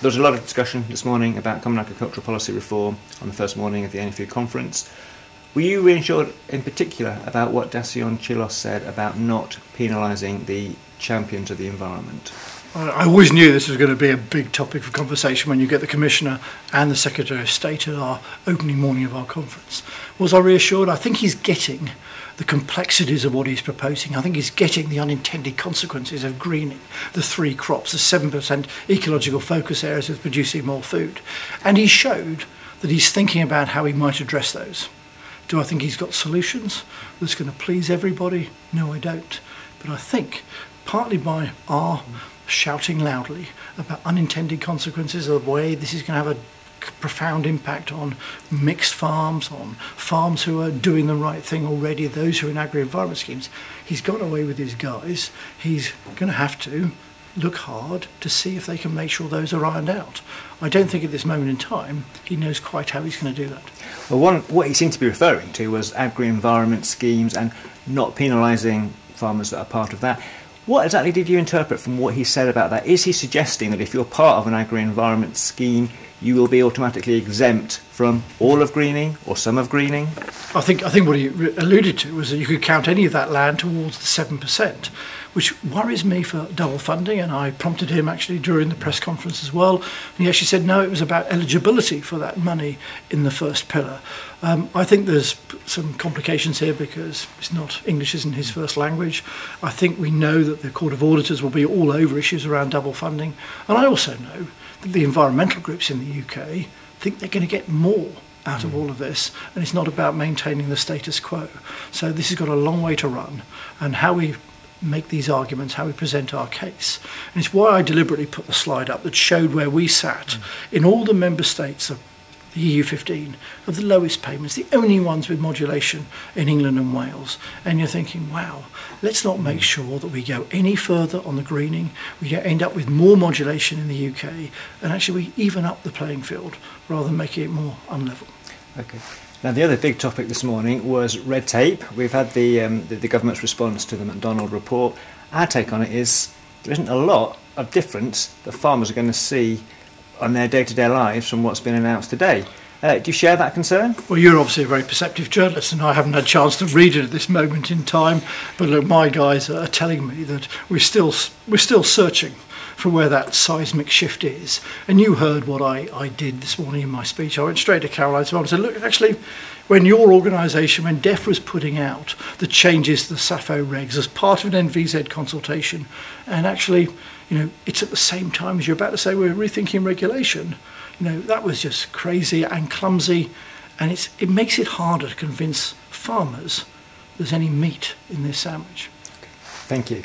There was a lot of discussion this morning about common agricultural policy reform on the first morning of the NFU conference. Were you reassured in particular about what Dacian Chilos said about not penalising the champions of the environment? I always knew this was going to be a big topic for conversation when you get the Commissioner and the Secretary of State at our opening morning of our conference. Was I reassured? I think he's getting the complexities of what he's proposing. I think he's getting the unintended consequences of greening, the 3 crops, the 7% ecological focus areas of producing more food. And he showed that he's thinking about how he might address those. Do I think he's got solutions that's going to please everybody? No, I don't. But I think partly by our shouting loudly about unintended consequences of the way this is going to have a profound impact on mixed farms, on farms who are doing the right thing already, those who are in agri-environment schemes. He's gone away with his guys. He's going to have to look hard to see if they can make sure those are ironed out. I don't think at this moment in time he knows quite how he's going to do that. Well, what he seemed to be referring to was agri-environment schemes and not penalising farmers that are part of that. What exactly did you interpret from what he said about that? Is he suggesting that if you're part of an agri-environment scheme, you will be automatically exempt from all of greening or some of greening? I think what he alluded to was that you could count any of that land towards the 7%, which worries me for double funding, and I prompted him actually during the press conference as well. And he actually said no, it was about eligibility for that money in the first pillar. I think there's some complications here because English isn't his first language. I think we know that the Court of Auditors will be all over issues around double funding, and I also know that the environmental groups in the UK think they're going to get more out of all of this, and it's not about maintaining the status quo. So this has got a long way to run, and how we make these arguments, how we present our case. And it's why I deliberately put the slide up that showed where we sat in all the member states of the EU 15 of the lowest payments, the only ones with modulation in England and Wales. And you're thinking, wow, let's not make sure that we go any further on the greening. We end up with more modulation in the UK, and actually we even up the playing field rather than making it more unlevel. Okay. Now, the other big topic this morning was red tape. We've had the government's response to the McDonald report. Our take on it is there isn't a lot of difference that farmers are going to see on their day-to-day lives from what's been announced today. Do you share that concern? Well, you're obviously a very perceptive journalist, and I haven't had a chance to read it at this moment in time. But look, my guys are telling me that we're still searching for where that seismic shift is. And you heard what I did this morning in my speech. I went straight to Caroline's mum and said, look, actually, when your organisation, when DEF was putting out the changes to the SAFO regs as part of an NVZ consultation, and actually, it's at the same time as you're about to say we're rethinking regulation, that was just crazy and clumsy, and it makes it harder to convince farmers there's any meat in this sandwich. Thank you.